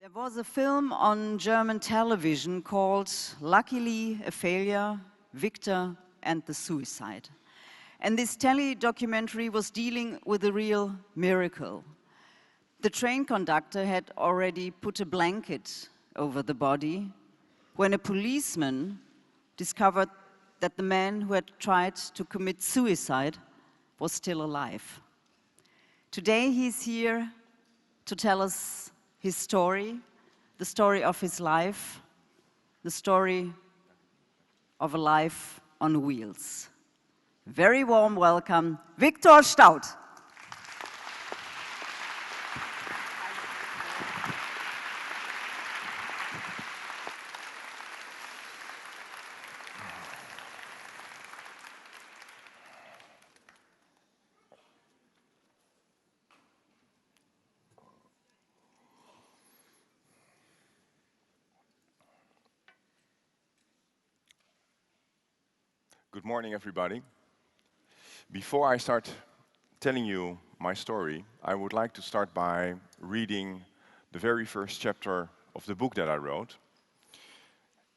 There was a film on German television called Luckily a Failure, Viktor and the Suicide. And this tele-documentary was dealing with a real miracle. The train conductor had already put a blanket over the body when a policeman discovered that the man who had tried to commit suicide was still alive. Today he's here to tell us his story, the story of his life, the story of a life on wheels. Very warm welcome, Viktor Staudt. Good morning, everybody. Before I start telling you my story, I would like to start by reading the very first chapter of the book that I wrote.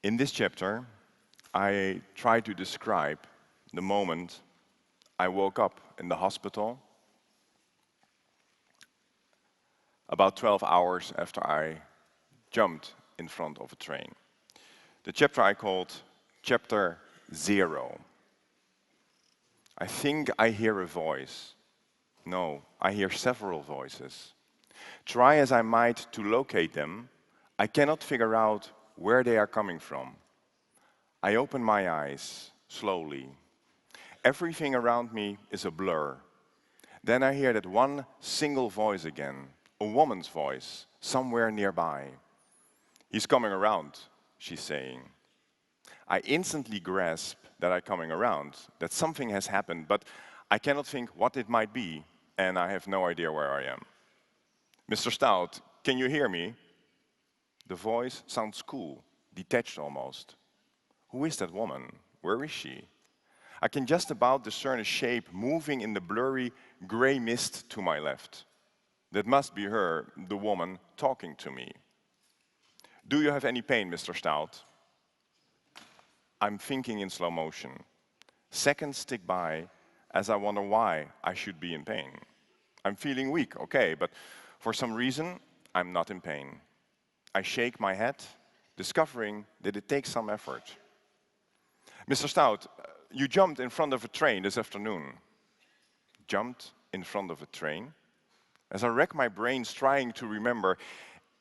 In this chapter, I try to describe the moment I woke up in the hospital about 12 hours after I jumped in front of a train. The chapter I called Chapter 0. I think I hear a voice. No, I hear several voices. Try as I might to locate them, I cannot figure out where they are coming from. I open my eyes, slowly. Everything around me is a blur. Then I hear that one single voice again, a woman's voice, somewhere nearby. He's coming around, she's saying. I instantly grasp that I'm coming around, that something has happened, but I cannot think what it might be, and I have no idea where I am. Mr. Staudt, can you hear me? The voice sounds cool, detached almost. Who is that woman? Where is she? I can just about discern a shape moving in the blurry gray mist to my left. That must be her, the woman, talking to me. Do you have any pain, Mr. Staudt? I'm thinking in slow motion. Seconds tick by as I wonder why I should be in pain. I'm feeling weak, okay, but for some reason, I'm not in pain. I shake my head, discovering that it takes some effort. Mr. Staudt, you jumped in front of a train this afternoon. Jumped in front of a train? As I rack my brains trying to remember,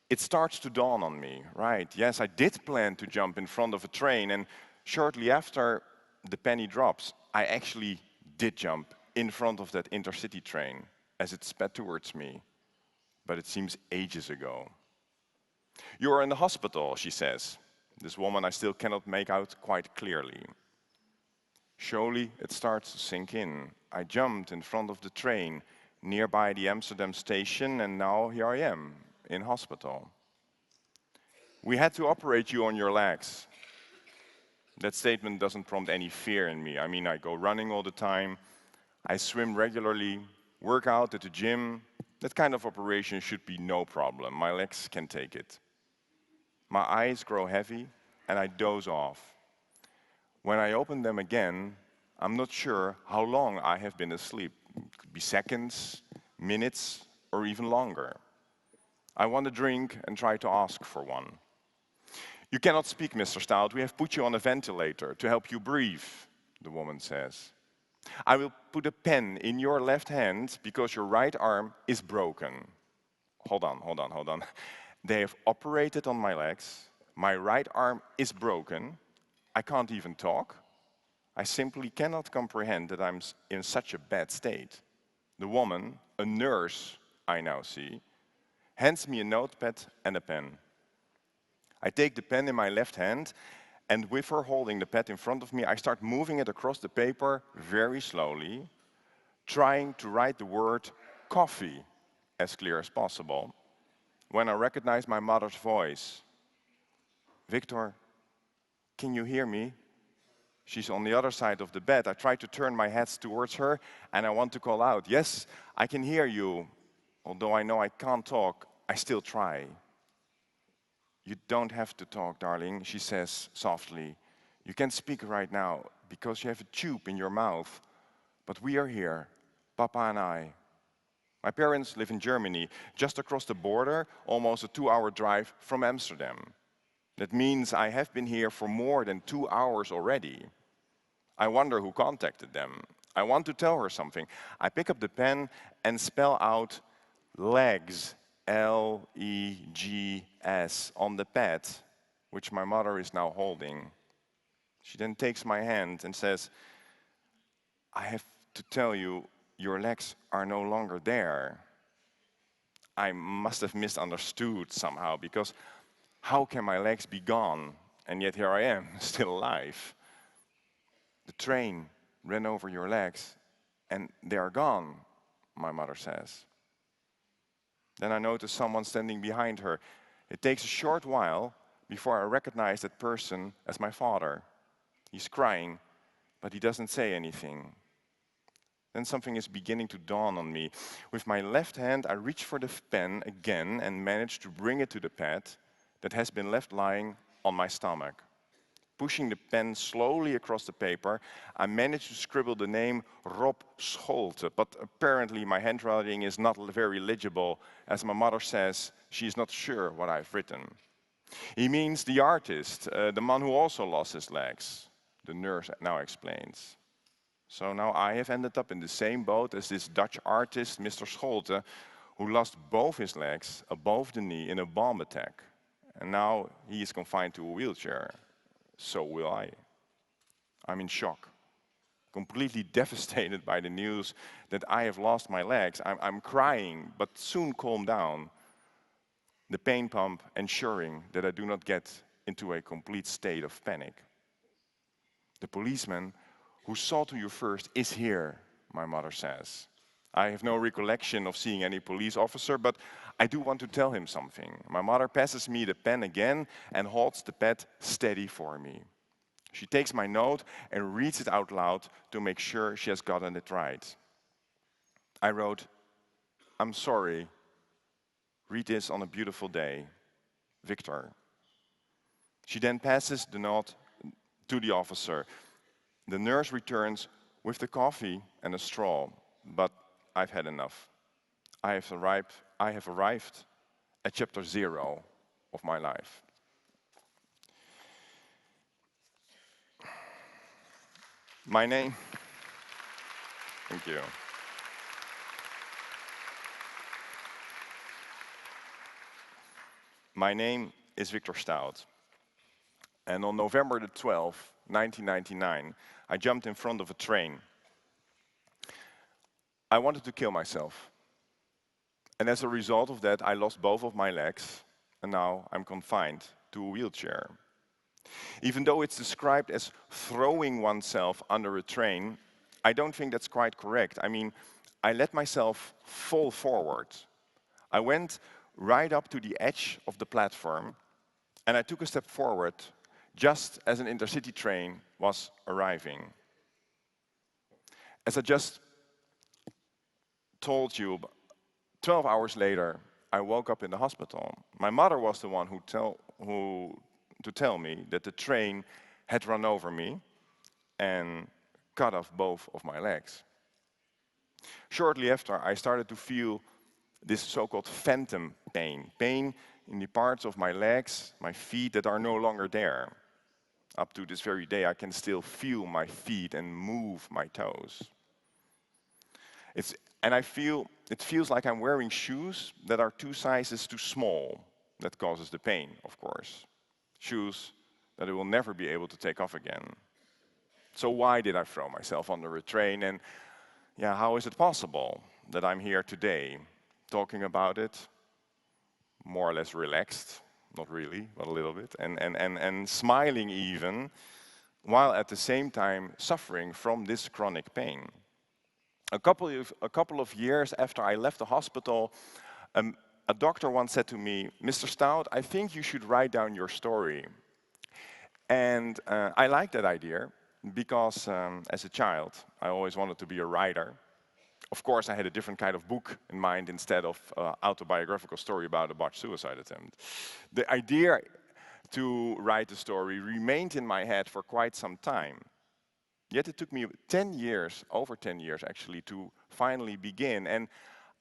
it starts to dawn on me. Right, yes, I did plan to jump in front of a train, and shortly after the penny drops, I actually did jump in front of that intercity train as it sped towards me. But it seems ages ago. You are in the hospital, she says. This woman I still cannot make out quite clearly. Surely it starts to sink in. I jumped in front of the train nearby the Amsterdam station, and now here I am in hospital. We had to operate you on your legs. That statement doesn't prompt any fear in me. I mean, I go running all the time, I swim regularly, work out at the gym. That kind of operation should be no problem. My legs can take it. My eyes grow heavy and I doze off. When I open them again, I'm not sure how long I have been asleep. It could be seconds, minutes, or even longer. I want a drink and try to ask for one. You cannot speak, Mr. Staudt. We have put you on a ventilator to help you breathe, the woman says. I will put a pen in your left hand because your right arm is broken. Hold on. They have operated on my legs. My right arm is broken. I can't even talk. I simply cannot comprehend that I'm in such a bad state. The woman, a nurse I now see, hands me a notepad and a pen. I take the pen in my left hand, and with her holding the pad in front of me, I start moving it across the paper very slowly, trying to write the word coffee as clear as possible, when I recognize my mother's voice. Viktor, can you hear me? She's on the other side of the bed. I try to turn my head towards her, and I want to call out, yes, I can hear you. Although I know I can't talk, I still try. "You don't have to talk, darling," she says softly. "You can't speak right now because you have a tube in your mouth. But we are here, Papa and I." My parents live in Germany, just across the border, almost a 2-hour drive from Amsterdam. That means I have been here for more than 2 hours already. I wonder who contacted them. I want to tell her something. I pick up the pen and spell out legs, L-E-G-S, on the pad, which my mother is now holding. She then takes my hand and says, "I have to tell you, your legs are no longer there." I must have misunderstood somehow, because how can my legs be gone? And yet here I am, still alive. "The train ran over your legs and they are gone," my mother says. Then I notice someone standing behind her. It takes a short while before I recognize that person as my father. He's crying, but he doesn't say anything. Then something is beginning to dawn on me. With my left hand, I reach for the pen again and manage to bring it to the pad that has been left lying on my stomach. Pushing the pen slowly across the paper, I manage to scribble the name Rob Scholte, but apparently my handwriting is not very legible, as my mother says she is not sure what I've written. "He means the artist, the man who also lost his legs," the nurse now explains. So now I have ended up in the same boat as this Dutch artist, Mr. Scholte, who lost both his legs above the knee in a bomb attack. And now he is confined to a wheelchair. So will I. I'm in shock, completely devastated by the news that I have lost my legs. I'm crying, but soon calm down, the pain pump ensuring that I do not get into a complete state of panic. "The policeman who saw to you first is here," my mother says. I have no recollection of seeing any police officer, but I do want to tell him something. My mother passes me the pen again and holds the pad steady for me. She takes my note and reads it out loud to make sure she has gotten it right. I wrote, "I'm sorry. Read this on a beautiful day. Viktor." She then passes the note to the officer. The nurse returns with the coffee and a straw, but I've had enough. I have arrived at chapter 0 of my life. My name, thank you. My name is Viktor Staudt. And on November the 12th, 1999, I jumped in front of a train. I wanted to kill myself. And as a result of that, I lost both of my legs, and now I'm confined to a wheelchair. Even though it's described as throwing oneself under a train, I don't think that's quite correct. I mean, I let myself fall forward. I went right up to the edge of the platform, and I took a step forward just as an intercity train was arriving. As I just told you, 12 hours later, I woke up in the hospital. My mother was the one to tell me that the train had run over me and cut off both of my legs. Shortly after, I started to feel this so-called phantom pain, pain in the parts of my legs, my feet that are no longer there. Up to this very day, I can still feel my feet and move my toes. It feels like I'm wearing shoes that are 2 sizes too small. That causes the pain, of course. Shoes that I will never be able to take off again. So why did I throw myself under a train? And yeah, how is it possible that I'm here today talking about it, more or less relaxed, not really, but a little bit, and smiling even, while at the same time suffering from this chronic pain? A couple of years after I left the hospital, a doctor once said to me, "Mr. Staudt, I think you should write down your story." And I liked that idea because as a child, I always wanted to be a writer. Of course, I had a different kind of book in mind instead of autobiographical story about a botched suicide attempt. The idea to write the story remained in my head for quite some time. Yet it took me 10 years, over 10 years actually, to finally begin. And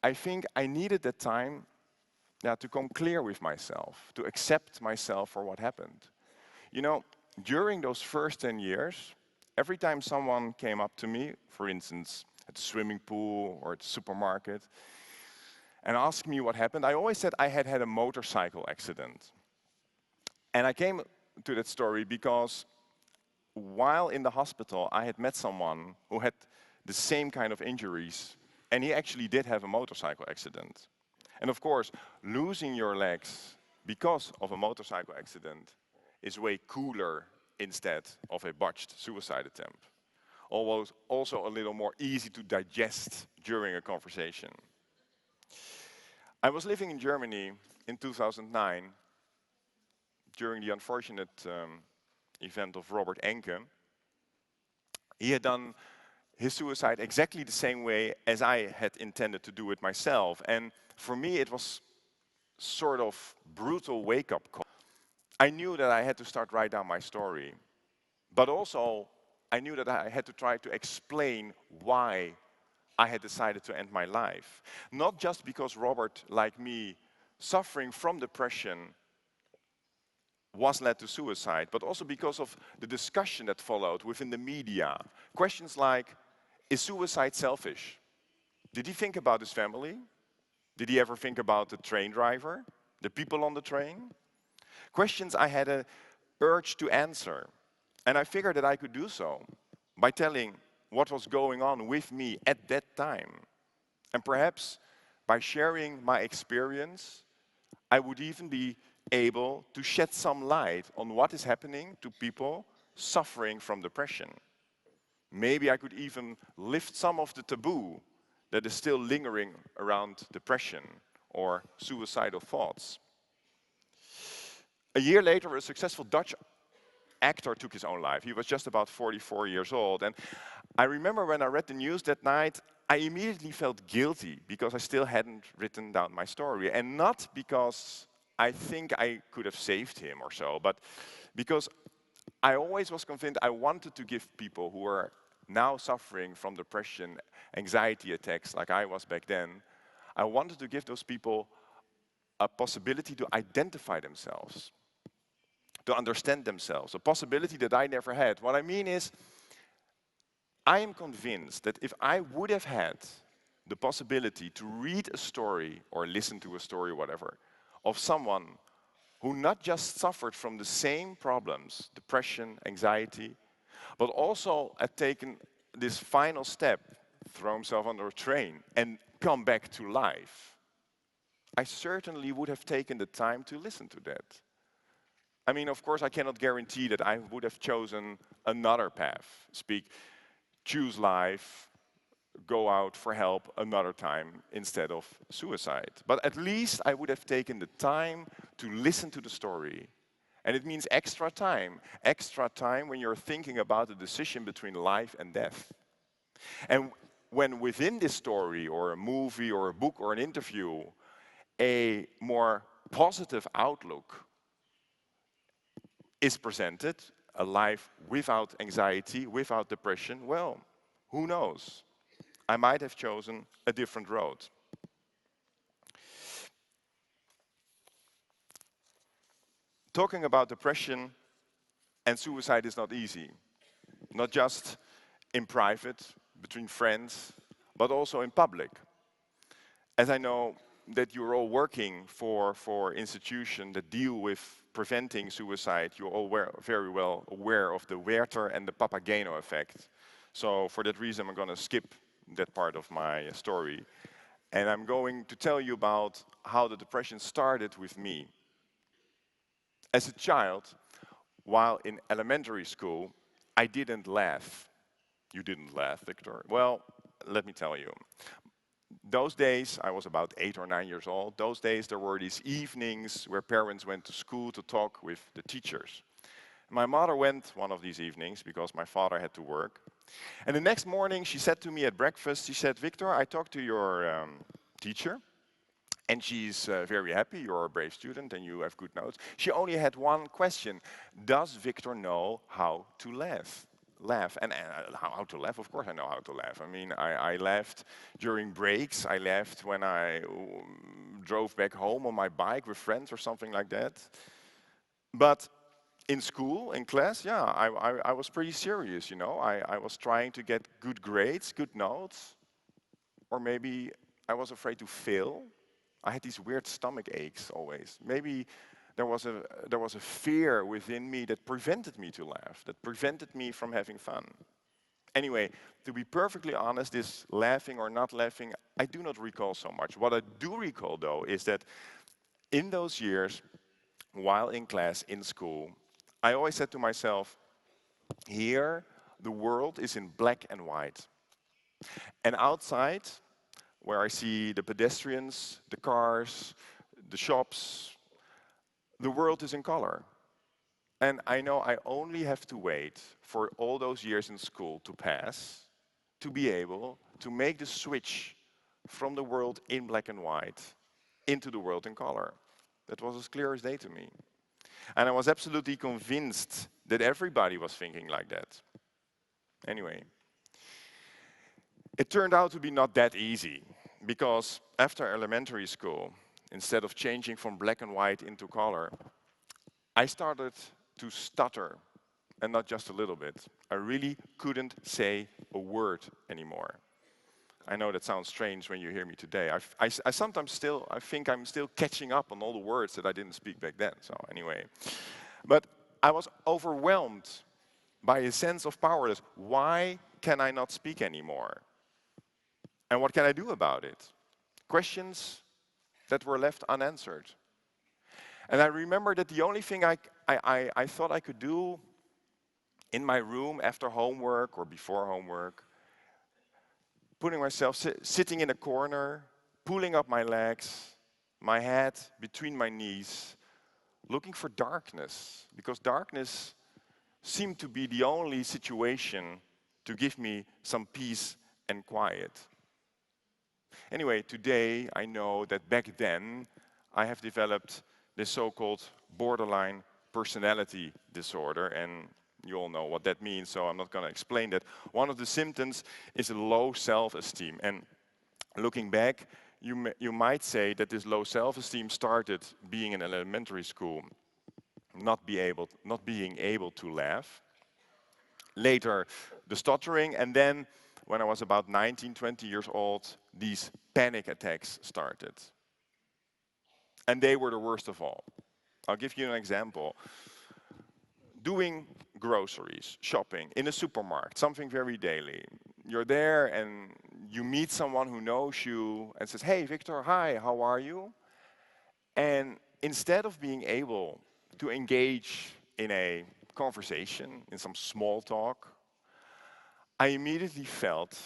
I think I needed that time to come clear with myself, to accept myself for what happened. You know, during those first 10 years, every time someone came up to me, for instance, at the swimming pool or at the supermarket, and asked me what happened, I always said I had had a motorcycle accident. And I came to that story because while in the hospital, I had met someone who had the same kind of injuries, and he actually did have a motorcycle accident. And of course, losing your legs because of a motorcycle accident is way cooler instead of a botched suicide attempt. Almost also a little more easy to digest during a conversation. I was living in Germany in 2009 during the unfortunate event of Robert Enke. He had done his suicide exactly the same way as I had intended to do it myself. And for me, it was sort of brutal wake-up call. I knew that I had to start write down my story, but also I knew that I had to try to explain why I had decided to end my life. Not just because Robert, like me, suffering from depression was led to suicide, but also because of the discussion that followed within the media. Questions like, is suicide selfish? Did he think about his family? Did he ever think about the train driver, the people on the train? Questions I had an urge to answer. And I figured that I could do so by telling what was going on with me at that time. And perhaps by sharing my experience, I would even be able to shed some light on what is happening to people suffering from depression. Maybe I could even lift some of the taboo that is still lingering around depression or suicidal thoughts. A year later, a successful Dutch actor took his own life. He was just about 44 years old. And I remember when I read the news that night, I immediately felt guilty because I still hadn't written down my story. And not because I think I could have saved him or so, but because I always was convinced I wanted to give people who are now suffering from depression, anxiety attacks like I was back then, I wanted to give those people a possibility to identify themselves, to understand themselves, a possibility that I never had. What I mean is, I am convinced that if I would have had the possibility to read a story or listen to a story, whatever, of someone who not just suffered from the same problems, depression, anxiety, but also had taken this final step, throw himself under a train and come back to life, I certainly would have taken the time to listen to that. I mean, of course, I cannot guarantee that I would have chosen another path. Choose life, go out for help another time instead of suicide. But at least I would have taken the time to listen to the story. And it means extra time when you're thinking about the decision between life and death. And when within this story or a movie or a book or an interview, a more positive outlook is presented, a life without anxiety, without depression, well, who knows? I might have chosen a different road. Talking about depression and suicide is not easy. Not just in private, between friends, but also in public. As I know that you're all working for institutions that deal with preventing suicide, you're all very well aware of the Werther and the Papageno effect. So for that reason, I'm going to skip that part of my story. And I'm going to tell you about how the depression started with me. As a child, while in elementary school, I didn't laugh. You didn't laugh, Viktor. Well, let me tell you. Those days, I was about 8 or 9 years old. Those days, there were these evenings where parents went to school to talk with the teachers. My mother went one of these evenings because my father had to work. And the next morning, she said to me at breakfast, she said, Victor, I talked to your teacher, and she's very happy. You're a brave student, and you have good notes. She only had one question. Does Victor know how to laugh? And how to laugh? Of course I know how to laugh. I mean, I laughed during breaks. I laughed when I drove back home on my bike with friends or something like that. But in school, in class, yeah, I was pretty serious, you know. I was trying to get good grades, good notes, or maybe I was afraid to fail. I had these weird stomach aches always. Maybe there was a fear within me that prevented me to laugh, that prevented me from having fun. Anyway, to be perfectly honest, this laughing or not laughing, I do not recall so much. What I do recall, though, is that in those years, while in class, in school, I always said to myself, here, the world is in black and white. And outside, where I see the pedestrians, the cars, the shops, the world is in color. And I know I only have to wait for all those years in school to pass to be able to make the switch from the world in black and white into the world in color. That was as clear as day to me. And I was absolutely convinced that everybody was thinking like that. Anyway, it turned out to be not that easy, because after elementary school, instead of changing from black and white into color, I started to stutter, and not just a little bit. I really couldn't say a word anymore. I know that sounds strange when you hear me today. I sometimes still, I think I'm still catching up on all the words that I didn't speak back then, so anyway. But I was overwhelmed by a sense of powerlessness. Why can I not speak anymore? And what can I do about it? Questions that were left unanswered. And I remember that the only thing I thought I could do in my room after homework or before homework, putting myself, sitting in a corner, pulling up my legs, my head between my knees, looking for darkness, because darkness seemed to be the only situation to give me some peace and quiet. Anyway, today I know that back then I have developed this so-called borderline personality disorder, and you all know what that means, so I'm not going to explain that. One of the symptoms is a low self-esteem, and looking back, you might say that this low self-esteem started being in elementary school, not being able to laugh. Later, the stuttering, and then when I was about 19, 20 years old, these panic attacks started. And they were the worst of all. I'll give you an example. Doing groceries, shopping in a supermarket, something very daily. You're there and you meet someone who knows you and says, "Hey, Victor, hi, how are you?" And instead of being able to engage in a conversation, in some small talk, I immediately felt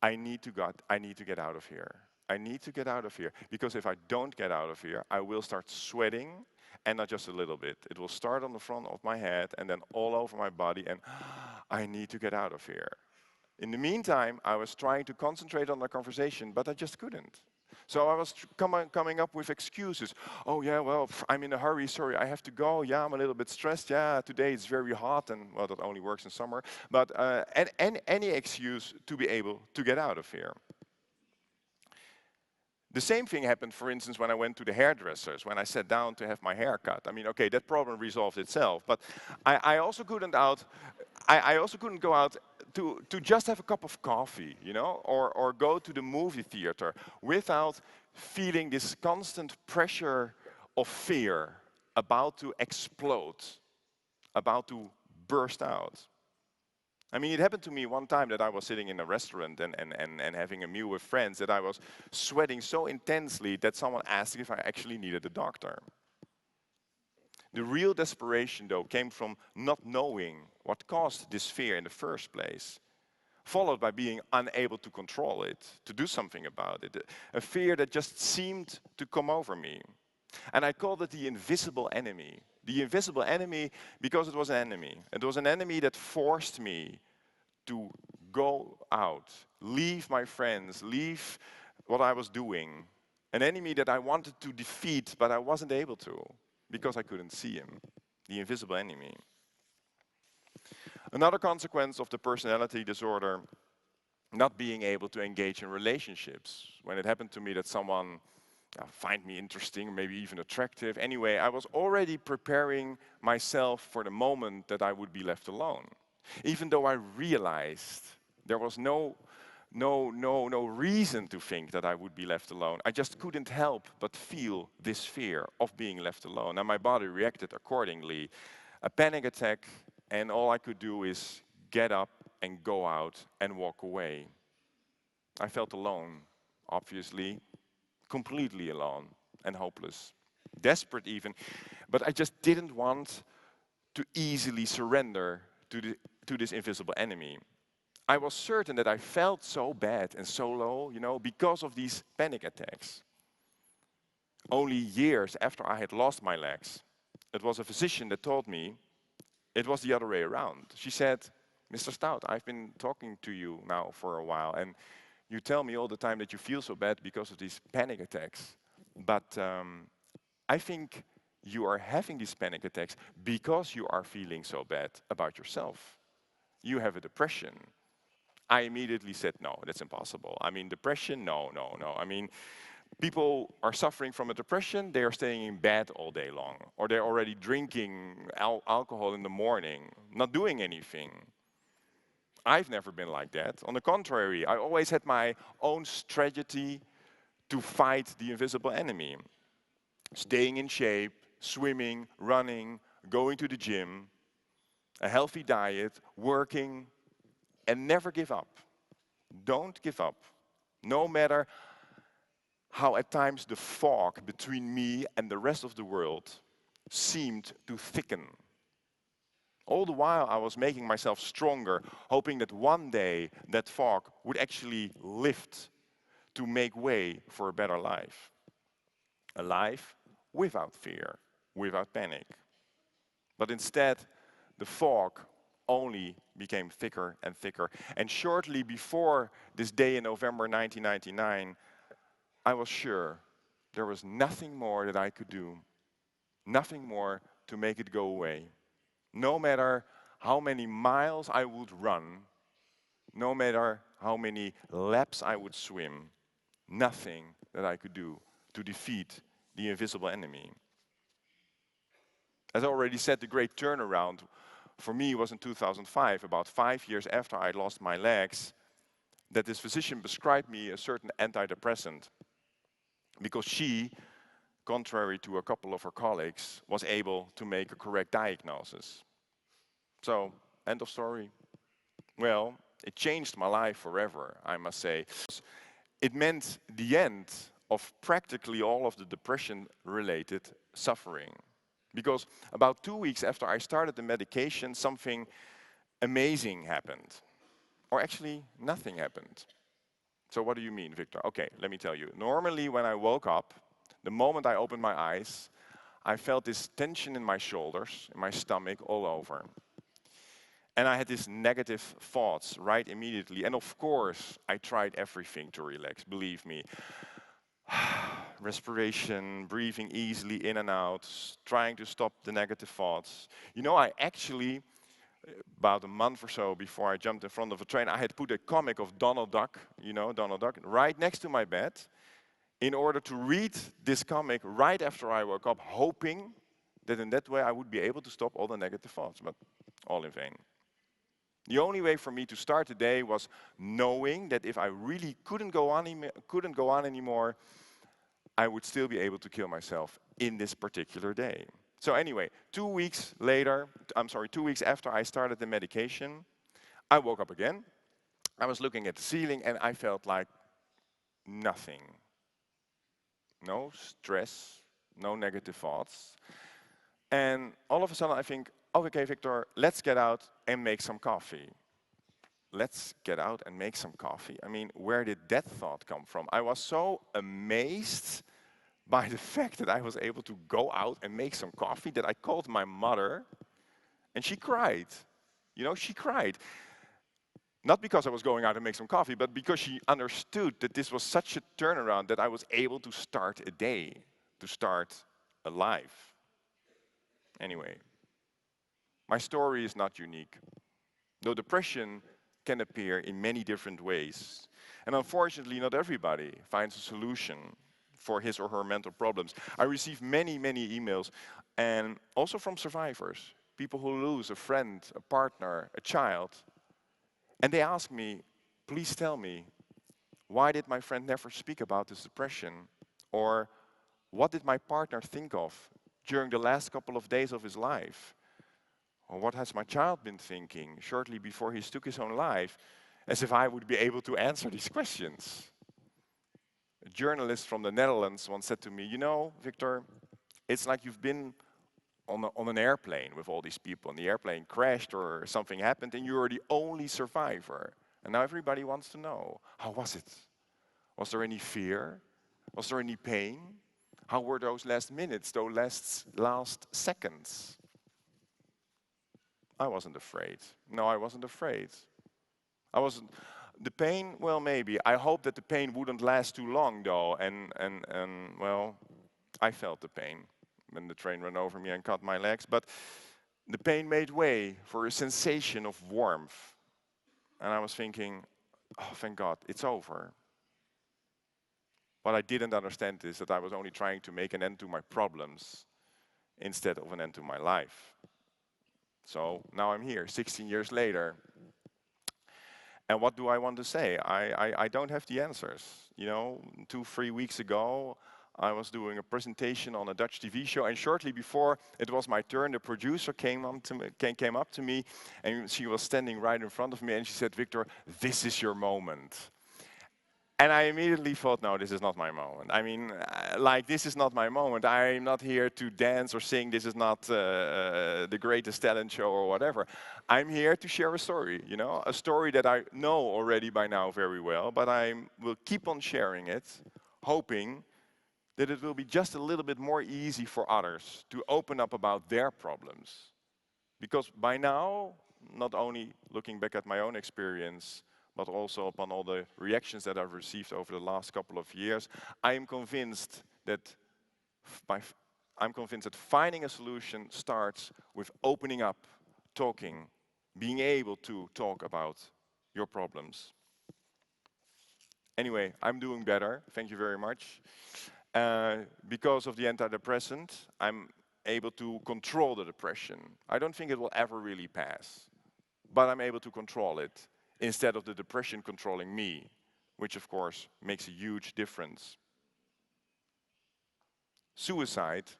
I need to get out of here. I need to get out of here, because if I don't get out of here, I will start sweating, and not just a little bit. It will start on the front of my head and then all over my body, and I need to get out of here. In the meantime, I was trying to concentrate on the conversation, but I just couldn't. So I was coming up with excuses. Oh yeah, well, I'm in a hurry, sorry, I have to go. Yeah, I'm a little bit stressed. Yeah, today it's very hot, and well, that only works in summer. But any excuse to be able to get out of here. The same thing happened, for instance, when I went to the hairdressers, when I sat down to have my hair cut. I mean, okay, that problem resolved itself, but I also couldn't I also couldn't go out to just have a cup of coffee, you know, or go to the movie theater without feeling this constant pressure of fear about to explode, about to burst out. I mean, it happened to me one time that I was sitting in a restaurant and having a meal with friends, that I was sweating so intensely that someone asked if I actually needed a doctor. The real desperation, though, came from not knowing what caused this fear in the first place, followed by being unable to control it, to do something about it. A fear that just seemed to come over me. And I called it the invisible enemy. The invisible enemy because it was an enemy. It was an enemy that forced me to go out, leave my friends, leave what I was doing. An enemy that I wanted to defeat, but I wasn't able to because I couldn't see him, the invisible enemy. Another consequence of the personality disorder, not being able to engage in relationships. When it happened to me that someone find me interesting, maybe even attractive. Anyway, I was already preparing myself for the moment that I would be left alone. Even though I realized there was no reason to think that I would be left alone. I just couldn't help but feel this fear of being left alone. And my body reacted accordingly. A panic attack, and all I could do is get up and go out and walk away. I felt alone, obviously, completely alone and hopeless, desperate even, but I just didn't want to easily surrender to this invisible enemy. I was certain that I felt so bad and so low, because of these panic attacks. Only years after I had lost my legs, it was a physician that told me it was the other way around. She said, "Mr. Staudt, I've been talking to you now for a while, and you tell me all the time that you feel so bad because of these panic attacks. But I think you are having these panic attacks because you are feeling so bad about yourself. You have a depression." I immediately said, no, that's impossible. I mean, depression, no. I mean, people are suffering from a depression, they are staying in bed all day long, or they're already drinking alcohol in the morning, not doing anything. I've never been like that. On the contrary, I always had my own strategy to fight the invisible enemy. Staying in shape, swimming, running, going to the gym, a healthy diet, working, and never give up. Don't give up. No matter how at times the fog between me and the rest of the world seemed to thicken. All the while I was making myself stronger, hoping that one day that fog would actually lift to make way for a better life. A life without fear, without panic. But instead, the fog only became thicker and thicker. And shortly before this day in November 1999, I was sure there was nothing more that I could do, nothing more to make it go away. No matter how many miles I would run, no matter how many laps I would swim, nothing that I could do to defeat the invisible enemy. As I already said, the great turnaround for me was in 2005, about 5 years after I lost my legs, that this physician prescribed me a certain antidepressant because she, contrary to a couple of her colleagues, was able to make a correct diagnosis. So, end of story. Well, it changed my life forever, I must say. It meant the end of practically all of the depression-related suffering. Because about 2 weeks after I started the medication, something amazing happened. Or actually, nothing happened. So what do you mean, Viktor? Okay, let me tell you. Normally, when I woke up, the moment I opened my eyes, I felt this tension in my shoulders, in my stomach, all over. And I had these negative thoughts right immediately. And of course, I tried everything to relax, believe me. Respiration, breathing easily in and out, trying to stop the negative thoughts. I actually, about a month or so before I jumped in front of a train, I had put a comic of Donald Duck, Donald Duck, right next to my bed in order to read this comic right after I woke up, hoping that in that way I would be able to stop all the negative thoughts, but all in vain. The only way for me to start the day was knowing that if I really couldn't go on anymore, I would still be able to kill myself in this particular day. So anyway, 2 weeks after I started the medication, I woke up again. I was looking at the ceiling and I felt like nothing. No stress, no negative thoughts. And all of a sudden I think, oh, okay, Viktor, let's get out and make some coffee. Let's get out and make some coffee. I mean, where did that thought come from? I was so amazed by the fact that I was able to go out and make some coffee that I called my mother and she cried. She cried. Not because I was going out to make some coffee, but because she understood that this was such a turnaround that I was able to start a day, to start a life. Anyway, my story is not unique. Though depression can appear in many different ways. And unfortunately, not everybody finds a solution for his or her mental problems. I receive many, many emails, and also from survivors, people who lose a friend, a partner, a child. And they ask me, please tell me, why did my friend never speak about this depression? Or what did my partner think of during the last couple of days of his life? Or what has my child been thinking shortly before he took his own life? As if I would be able to answer these questions. A journalist from the Netherlands once said to me, you know, Viktor, it's like you've been on an airplane with all these people, and the airplane crashed or something happened, and you were the only survivor. And now everybody wants to know, how was it? Was there any fear? Was there any pain? How were those last minutes, those last seconds? I wasn't afraid. No, I wasn't afraid. I wasn't. The pain, well, maybe. I hope that the pain wouldn't last too long, though. And well, I felt the pain when the train ran over me and cut my legs. But the pain made way for a sensation of warmth. And I was thinking, oh, thank God, it's over. What I didn't understand is that I was only trying to make an end to my problems instead of an end to my life. So now I'm here, 16 years later. And what do I want to say? I don't have the answers. You know, 2-3 weeks ago, I was doing a presentation on a Dutch TV show, and shortly before it was my turn, the producer came up to me, and she was standing right in front of me, and she said, Viktor, this is your moment. And I immediately thought, no, this is not my moment. I mean, like, this is not my moment. I'm not here to dance or sing. This is not the greatest talent show or whatever. I'm here to share a story, you know, a story that I know already by now very well, but I will keep on sharing it, hoping that it will be just a little bit more easy for others to open up about their problems. Because by now, not only looking back at my own experience, but also upon all the reactions that I've received over the last couple of years, I am convinced that finding a solution starts with opening up, talking, being able to talk about your problems. Anyway, I'm doing better, thank you very much. Because of the antidepressant, I'm able to control the depression. I don't think it will ever really pass, but I'm able to control it instead of the depression controlling me, which of course makes a huge difference. Suicide,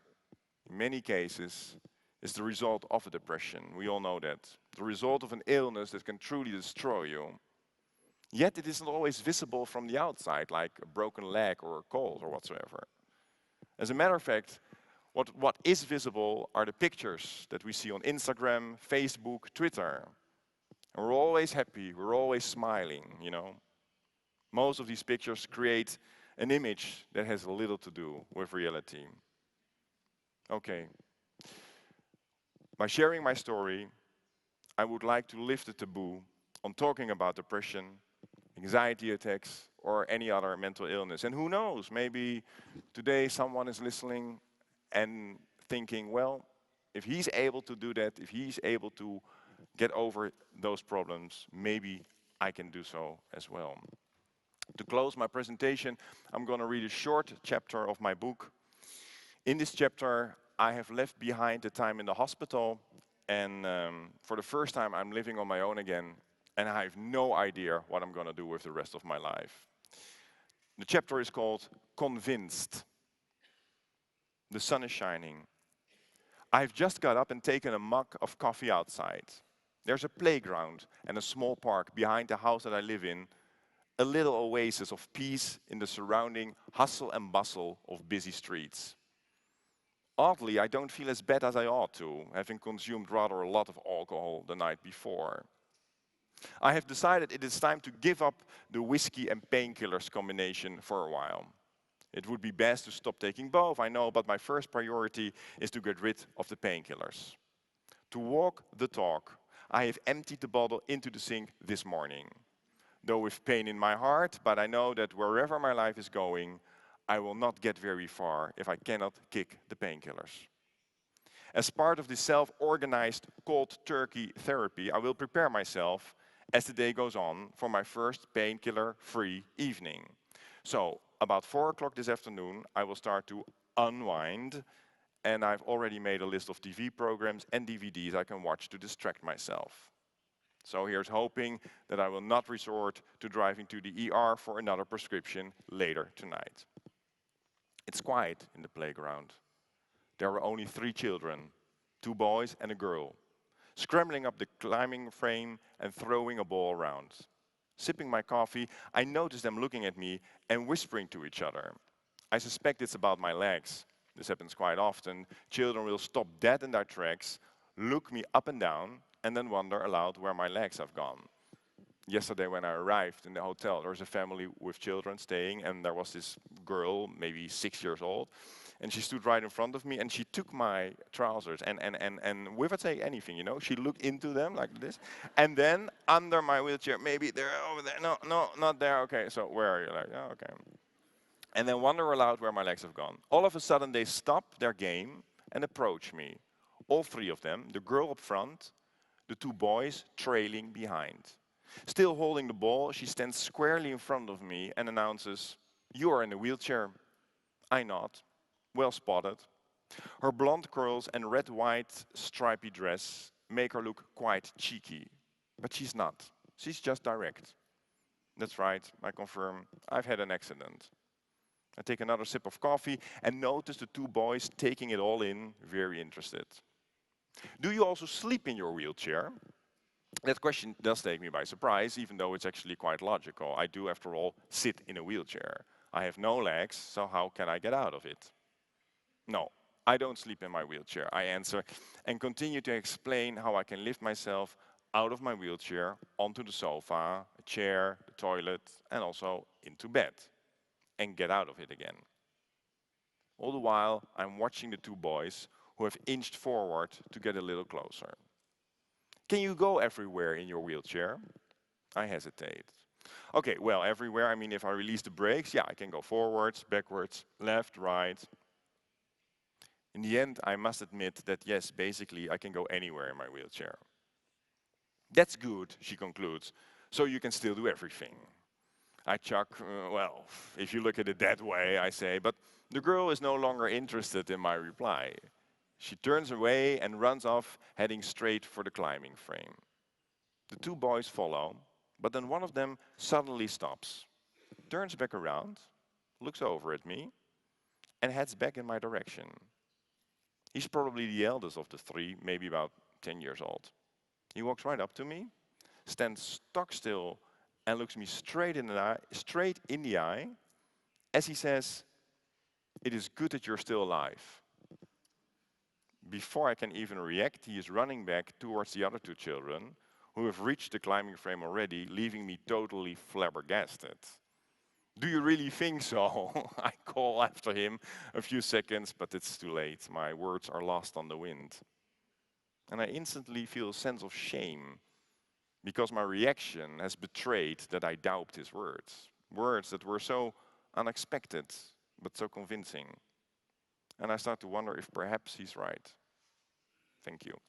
in many cases, is the result of a depression. We all know that. The result of an illness that can truly destroy you. Yet it isn't always visible from the outside, like a broken leg or a cold or whatsoever. As a matter of fact, what is visible are the pictures that we see on Instagram, Facebook, Twitter. And we're always happy, we're always smiling, you know. Most of these pictures create an image that has little to do with reality. Okay. By sharing my story, I would like to lift the taboo on talking about depression, anxiety attacks, or any other mental illness. And who knows, maybe today someone is listening and thinking, well, if he's able to do that, if he's able to get over those problems, maybe I can do so as well. To close my presentation, I'm going to read a short chapter of my book. In this chapter, I have left behind the time in the hospital, and for the first time I'm living on my own again, and I have no idea what I'm going to do with the rest of my life. The chapter is called Convinced. The sun is shining. I've just got up and taken a mug of coffee outside. There's a playground and a small park behind the house that I live in, a little oasis of peace in the surrounding hustle and bustle of busy streets. Oddly, I don't feel as bad as I ought to, having consumed rather a lot of alcohol the night before. I have decided it is time to give up the whiskey and painkillers combination for a while. It would be best to stop taking both, I know, but my first priority is to get rid of the painkillers. To walk the talk, I have emptied the bottle into the sink this morning. Though with pain in my heart, but I know that wherever my life is going, I will not get very far if I cannot kick the painkillers. As part of this self-organized cold turkey therapy, I will prepare myself as the day goes on for my first painkiller-free evening. So, about 4 o'clock this afternoon, I will start to unwind, and I've already made a list of TV programs and DVDs I can watch to distract myself. So here's hoping that I will not resort to driving to the ER for another prescription later tonight. It's quiet in the playground. There were only 3 children, 2 boys and a girl, scrambling up the climbing frame and throwing a ball around. Sipping my coffee, I noticed them looking at me and whispering to each other. I suspect it's about my legs. This happens quite often. Children will stop dead in their tracks, look me up and down, and then wonder aloud where my legs have gone. Yesterday when I arrived in the hotel, there was a family with children staying, and there was this girl, maybe 6 years old, and she stood right in front of me, and she took my trousers, and without saying anything, you know, she looked into them like this, and then under my wheelchair, maybe they're over there, no, no, not there, okay, so where are you? Like, oh, okay. And then wonder aloud where my legs have gone. All of a sudden, they stop their game and approach me. All 3 of them, the girl up front, the 2 boys trailing behind. Still holding the ball, she stands squarely in front of me and announces, "You are in a wheelchair." I nod. Well spotted. Her blonde curls and red-white stripy dress make her look quite cheeky. But she's not. She's just direct. That's right, I confirm. I've had an accident. I take another sip of coffee and notice the 2 boys taking it all in, very interested. Do you also sleep in your wheelchair? That question does take me by surprise, even though it's actually quite logical. I do, after all, sit in a wheelchair. I have no legs, so how can I get out of it? No, I don't sleep in my wheelchair, I answer, and continue to explain how I can lift myself out of my wheelchair onto the sofa, a chair, the toilet, and also into bed, and get out of it again. All the while, I'm watching the 2 boys who have inched forward to get a little closer. Can you go everywhere in your wheelchair? I hesitate. Okay, well, everywhere, I mean, if I release the brakes, yeah, I can go forwards, backwards, left, right. In the end, I must admit that yes, basically, I can go anywhere in my wheelchair. That's good, she concludes, so you can still do everything. I chuck, well, if you look at it that way, I say, but the girl is no longer interested in my reply. She turns away and runs off, heading straight for the climbing frame. The 2 boys follow, but then one of them suddenly stops, turns back around, looks over at me, and heads back in my direction. He's probably the eldest of the 3, maybe about 10 years old. He walks right up to me, stands stock still, and looks me straight in the eye as he says, "It is good that you're still alive." Before I can even react, he is running back towards the other 2 children, who have reached the climbing frame already, leaving me totally flabbergasted. "Do you really think so?" I call after him a few seconds, but it's too late. My words are lost on the wind. And I instantly feel a sense of shame, because my reaction has betrayed that I doubt his words. Words that were so unexpected, but so convincing. And I start to wonder if perhaps he's right. Thank you.